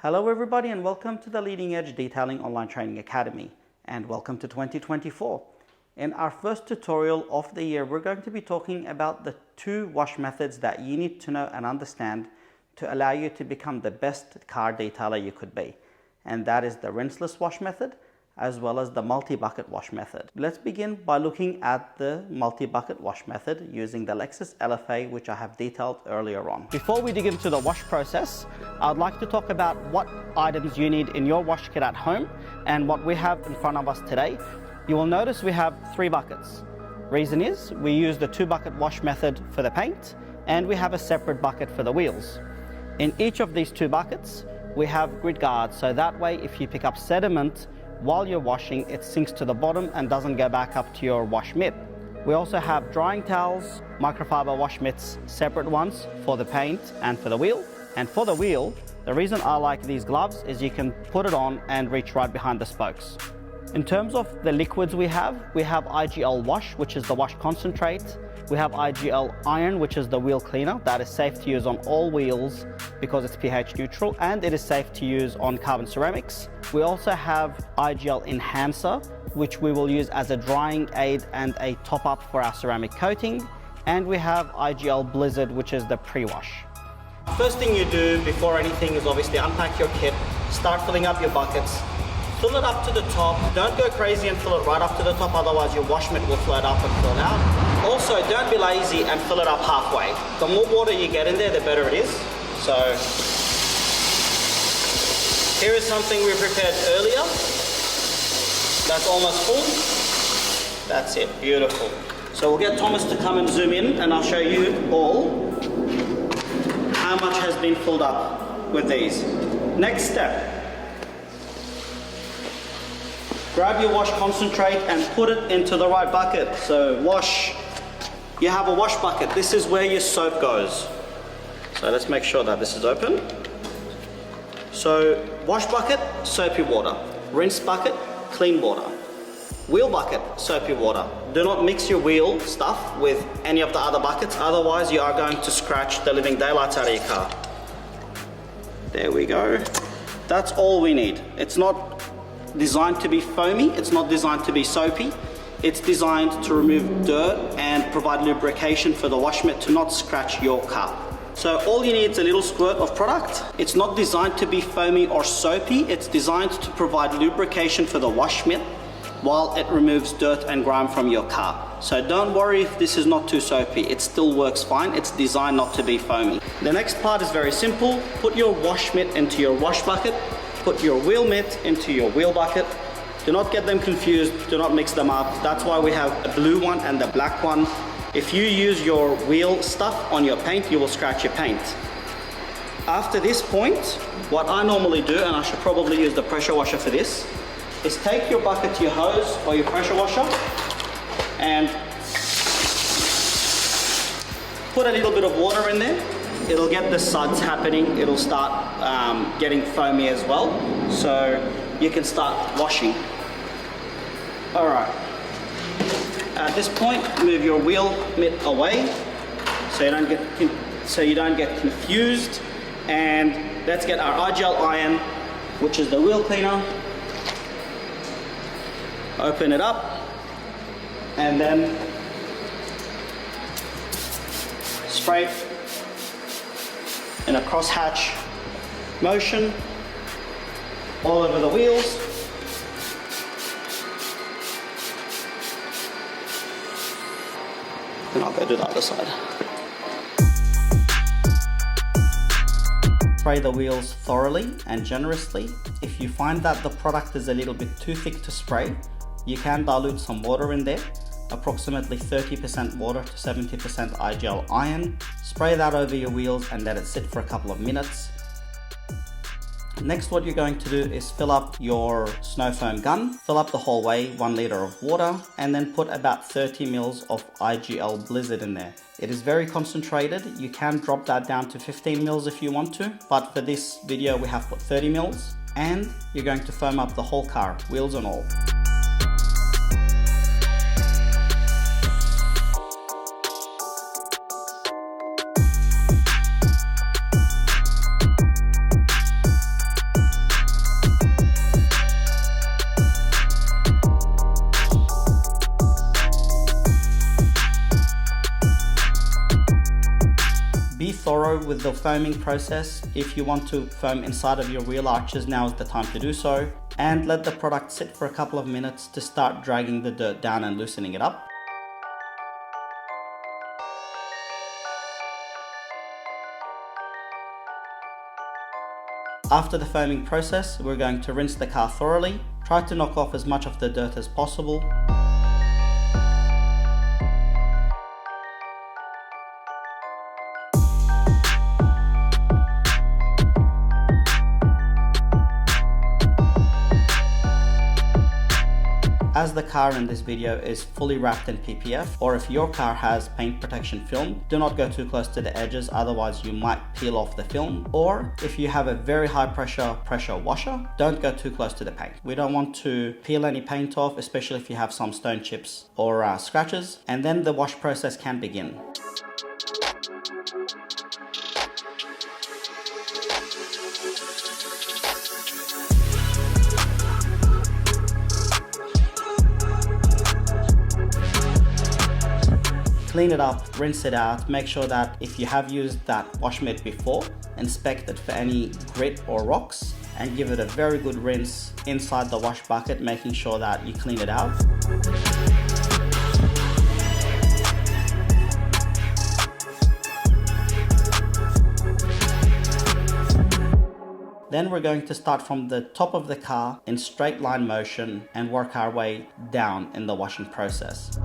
Hello everybody and welcome to the Leading Edge Detailing Online Training Academy and welcome to 2024. In our first tutorial of the year, we're going to be talking about the 2 wash methods that you need to know and understand to allow you to become the best car detailer you could be. And that is the rinseless wash method as well as the multi-bucket wash method. Let's begin by looking at the multi-bucket wash method using the Lexus LFA, which I have detailed earlier on. Before we dig into the wash process, I'd like to talk about what items you need in your wash kit at home and what we have in front of us today. You will notice we have 3 buckets. Reason is we use the 2-bucket wash method for the paint and we have a separate bucket for the wheels. In each of these 2 buckets, we have grid guards, so that way if you pick up sediment while you're washing, it sinks to the bottom and doesn't go back up to your wash mitt. We also have drying towels, microfiber wash mitts, separate ones for the paint and for the wheel. And for the wheel, the reason I like these gloves is you can put it on and reach right behind the spokes. In terms of the liquids we have IGL Wash, which is the wash concentrate. We have IGL Iron, which is the wheel cleaner. That is safe to use on all wheels because it's pH neutral, and it is safe to use on carbon ceramics. We also have IGL Enhancer, which we will use as a drying aid and a top-up for our ceramic coating. And we have IGL Blizzard, which is the pre-wash. First thing you do before anything is obviously unpack your kit, start filling up your buckets. Fill it up to the top. Don't go crazy and fill it right up to the top, otherwise your wash mitt will float up and float out. Also, don't be lazy and fill it up halfway. The more water you get in there, the better it is. So, here is something we prepared earlier. That's almost full. That's it, beautiful. So we'll get Thomas to come and zoom in and I'll show you all how much has been filled up with these. Next step. Grab your wash concentrate and put it into the right bucket. So you have a wash bucket. This is where your soap goes. So let's make sure that this is open. So wash bucket, soapy water. Rinse bucket, clean water. Wheel bucket, soapy water. Do not mix your wheel stuff with any of the other buckets, otherwise you are going to scratch the living daylights out of your car. There we go. That's all we need. It's not designed to be foamy, it's not designed to be soapy. It's designed to remove dirt and provide lubrication for the wash mitt to not scratch your car. So all you need is a little squirt of product. It's not designed to be foamy or soapy, it's designed to provide lubrication for the wash mitt while it removes dirt and grime from your car. So don't worry if this is not too soapy, it still works fine. It's designed not to be foamy. The next part is very simple. Put your wash mitt into your wash bucket. Put your wheel mitt into your wheel bucket. Do not get them confused, do not mix them up. That's why we have a blue one and the black one. If you use your wheel stuff on your paint, you will scratch your paint. After this point, what I normally do, and I should probably use the pressure washer for this, is take your bucket to your hose or your pressure washer and put a little bit of water in there. It'll get the suds happening, it'll start getting foamy as well, so you can start washing. Alright, at this point move your wheel mitt away so you don't get confused, and let's get our IGL Iron, which is the wheel cleaner. Open it up and then spray it in a crosshatch motion all over the wheels. And I'll go do the other side. Spray the wheels thoroughly and generously. If you find that the product is a little bit too thick to spray, you can dilute some water in there. Approximately 30% water to 70% IGL Iron. Spray that over your wheels and let it sit for a couple of minutes. Next, what you're going to do is fill up your snow foam gun. Fill up the whole way, 1 liter of water, and then put about 30 mils of IGL Blizzard in there. It is very concentrated. You can drop that down to 15 mils if you want to, but for this video we have put 30 mils. And you're going to foam up the whole car, wheels and all. forward with the foaming process. If you want to foam inside of your wheel arches, now is the time to do so. And let the product sit for a couple of minutes to start dragging the dirt down and loosening it up. After the foaming process, we're going to rinse the car thoroughly. Try to knock off as much of the dirt as possible. As the car in this video is fully wrapped in PPF, or if your car has paint protection film, do not go too close to the edges, otherwise you might peel off the film. Or if you have a very high pressure washer, don't go too close to the paint. We don't want to peel any paint off, especially if you have some stone chips or scratches, and then the wash process can begin. Clean it up, rinse it out, make sure that if you have used that wash mitt before, inspect it for any grit or rocks, and give it a very good rinse inside the wash bucket, making sure that you clean it out. Then we're going to start from the top of the car in straight line motion and work our way down in the washing process.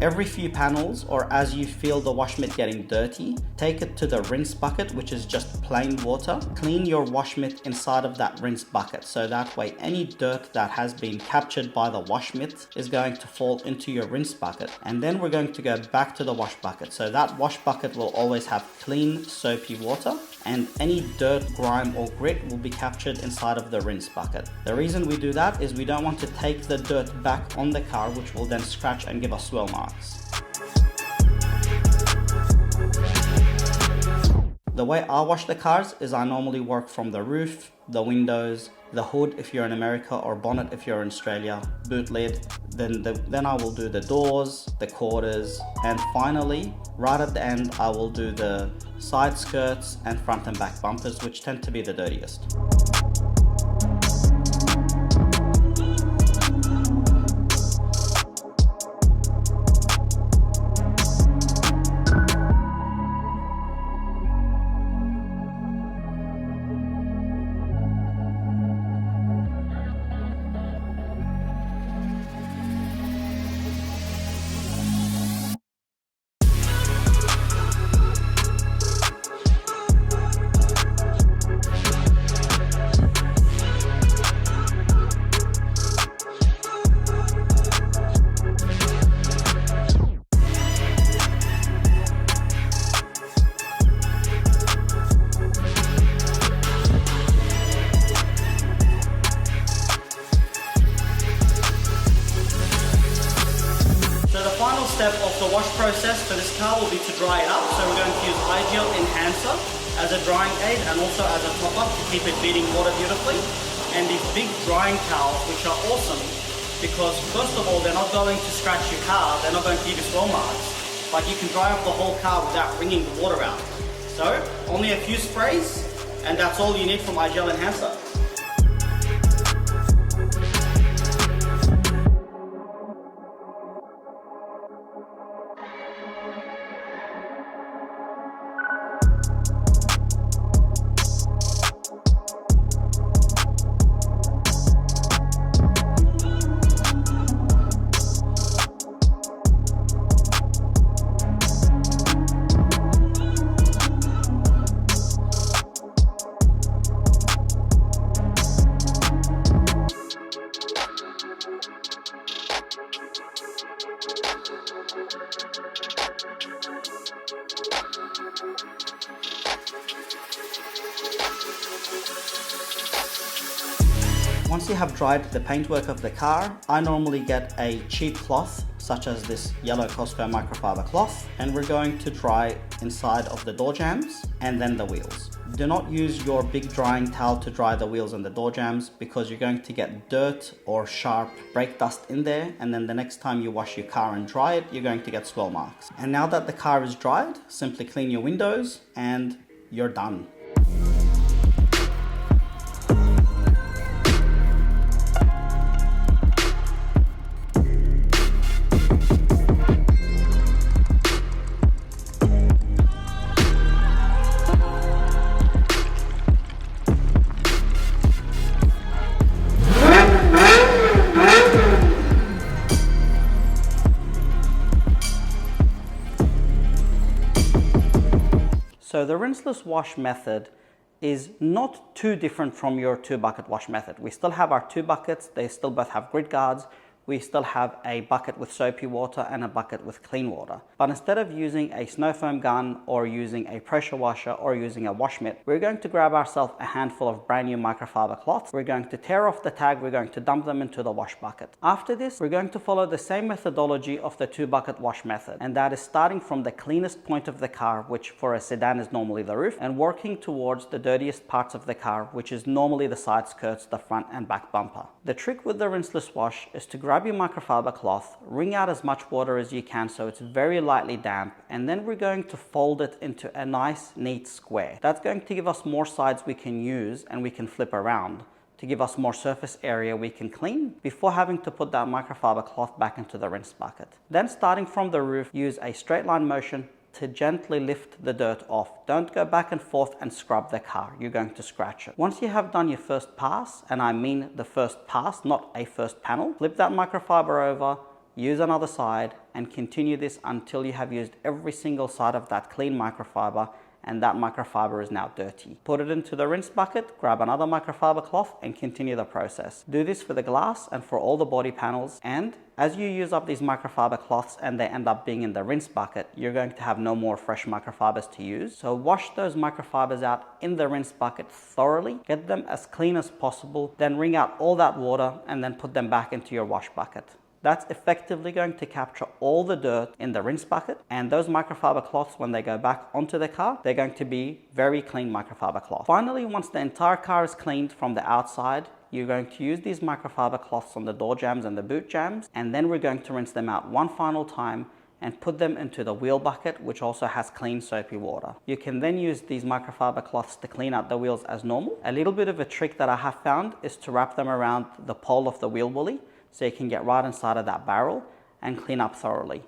Every few panels, or as you feel the wash mitt getting dirty, take it to the rinse bucket, which is just plain water. Clean your wash mitt inside of that rinse bucket, so that way any dirt that has been captured by the wash mitt is going to fall into your rinse bucket. And then we're going to go back to the wash bucket, so that wash bucket will always have clean soapy water, and any dirt, grime or grit will be captured inside of the rinse bucket. The reason we do that is we don't want to take the dirt back on the car, which will then scratch and give us swirl marks. The way I wash the cars is I normally work from the roof, the windows, the hood if you're in America, or bonnet if you're in Australia, boot lid, then I will do the doors, the quarters, and finally, right at the end, I will do the side skirts and front and back bumpers, which tend to be the dirtiest. Step of the wash process for this car will be to dry it up. So we're going to use iGel Enhancer as a drying aid and also as a top-up to keep it beating water beautifully. And these big drying towels, which are awesome because first of all, they're not going to scratch your car, they're not going to give you swirl marks, but you can dry up the whole car without wringing the water out. So only a few sprays, and that's all you need from iGel Enhancer. Once you have dried the paintwork of the car, I normally get a cheap cloth, such as this yellow Costco microfiber cloth, and we're going to dry inside of the door jambs and then the wheels. Do not use your big drying towel to dry the wheels and the door jambs, because you're going to get dirt or sharp brake dust in there, and then the next time you wash your car and dry it, you're going to get swirl marks. And now that the car is dried, simply clean your windows and you're done. So the rinseless wash method is not too different from your 2-bucket wash method. We still have our 2 buckets, they still both have grid guards. We still have a bucket with soapy water and a bucket with clean water. But instead of using a snow foam gun or using a pressure washer or using a wash mitt, we're going to grab ourselves a handful of brand new microfiber cloths. We're going to tear off the tag, we're going to dump them into the wash bucket. After this, we're going to follow the same methodology of the 2-bucket wash method, and that is starting from the cleanest point of the car, which for a sedan is normally the roof, and working towards the dirtiest parts of the car, which is normally the side skirts, the front and back bumper. The trick with the rinseless wash is to grab your microfiber cloth, wring out as much water as you can so it's very lightly damp, and then we're going to fold it into a nice neat square. That's going to give us more sides we can use and we can flip around to give us more surface area we can clean before having to put that microfiber cloth back into the rinse bucket. Then starting from the roof, use a straight line motion to gently lift the dirt off. Don't go back and forth and scrub the car. You're going to scratch it. Once you have done your first pass, and I mean the first pass, not a first panel, flip that microfiber over, use another side, and continue this until you have used every single side of that clean microfiber and that microfiber is now dirty. Put it into the rinse bucket, grab another microfiber cloth and continue the process. Do this for the glass and for all the body panels, and as you use up these microfiber cloths and they end up being in the rinse bucket, you're going to have no more fresh microfibers to use. So wash those microfibers out in the rinse bucket thoroughly, get them as clean as possible, then wring out all that water and then put them back into your wash bucket. That's effectively going to capture all the dirt in the rinse bucket, and those microfiber cloths, when they go back onto the car, they're going to be very clean microfiber cloth. Finally, once the entire car is cleaned from the outside, you're going to use these microfiber cloths on the door jambs and the boot jambs, and then we're going to rinse them out one final time and put them into the wheel bucket, which also has clean soapy water. You can then use these microfiber cloths to clean out the wheels as normal. A little bit of a trick that I have found is to wrap them around the pole of the wheel bully, so you can get right inside of that barrel and clean up thoroughly.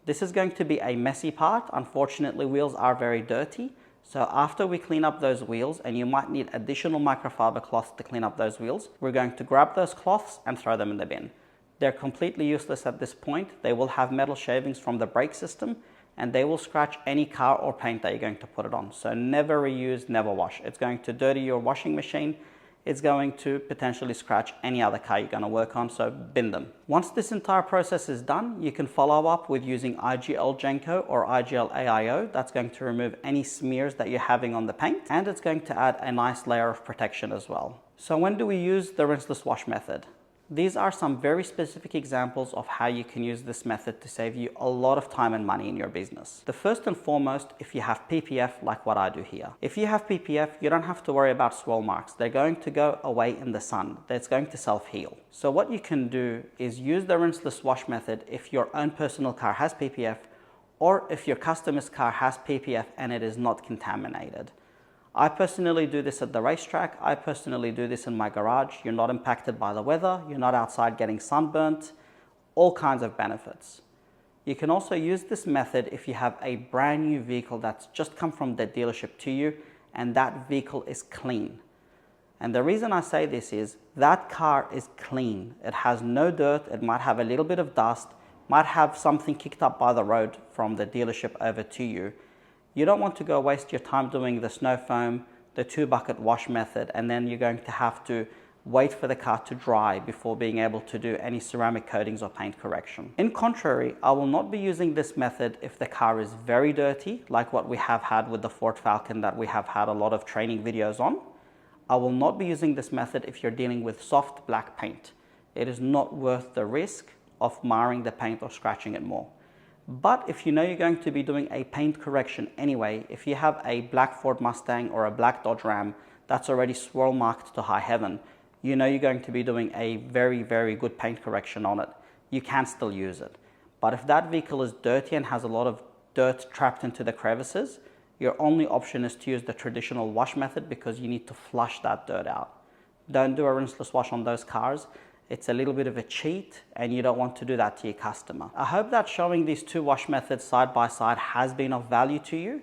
This is going to be a messy part. Unfortunately, wheels are very dirty. So after we clean up those wheels, and you might need additional microfiber cloths to clean up those wheels, we're going to grab those cloths and throw them in the bin. They're completely useless at this point. They will have metal shavings from the brake system, and they will scratch any car or paint that you're going to put it on. So never reuse, never wash. It's going to dirty your washing machine. It's going to potentially scratch any other car you're going to work on, so bin them. Once this entire process is done, you can follow up with using IGL Genco or IGL AIO. That's going to remove any smears that you're having on the paint, and it's going to add a nice layer of protection as well. So when do we use the rinseless wash method? These are some very specific examples of how you can use this method to save you a lot of time and money in your business. The first and foremost, if you have PPF like what I do here. If you have PPF, you don't have to worry about swirl marks. They're going to go away in the sun. That's going to self-heal. So what you can do is use the rinseless wash method if your own personal car has PPF, or if your customer's car has PPF and it is not contaminated. I personally do this at the racetrack. I personally do this in my garage. You're not impacted by the weather. You're not outside getting sunburnt. All kinds of benefits. You can also use this method if you have a brand new vehicle that's just come from the dealership to you and that vehicle is clean. And the reason I say this is that car is clean. It has no dirt. It might have a little bit of dust, might have something kicked up by the road from the dealership over to you. You don't want to go waste your time doing the snow foam, the 2-bucket wash method, and then you're going to have to wait for the car to dry before being able to do any ceramic coatings or paint correction. In contrary, I will not be using this method if the car is very dirty, like what we have had with the Ford Falcon that we have had a lot of training videos on. I will not be using this method if you're dealing with soft black paint. It is not worth the risk of marring the paint or scratching it more. But if you know you're going to be doing a paint correction anyway, if you have a black Ford Mustang or a black Dodge Ram that's already swirl marked to high heaven, you know you're going to be doing a very, very good paint correction on it, you can still use it. But if that vehicle is dirty and has a lot of dirt trapped into the crevices, your only option is to use the traditional wash method because you need to flush that dirt out. Don't do a rinseless wash on those cars. It's a little bit of a cheat and you don't want to do that to your customer. I hope that showing these two wash methods side by side has been of value to you.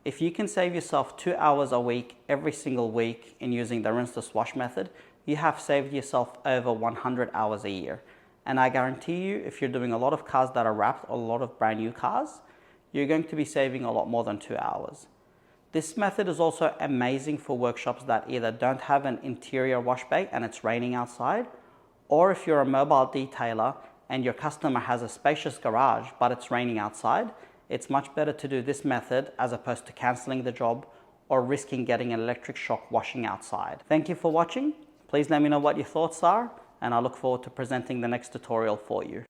If you can save yourself 2 hours a week every single week in using the rinseless wash method, you have saved yourself over 100 hours a year. And I guarantee you, if you're doing a lot of cars that are wrapped or a lot of brand new cars, you're going to be saving a lot more than 2 hours. This method is also amazing for workshops that either don't have an interior wash bay and it's raining outside, or if you're a mobile detailer and your customer has a spacious garage but it's raining outside, it's much better to do this method as opposed to cancelling the job or risking getting an electric shock washing outside. Thank you for watching. Please let me know what your thoughts are, and I look forward to presenting the next tutorial for you.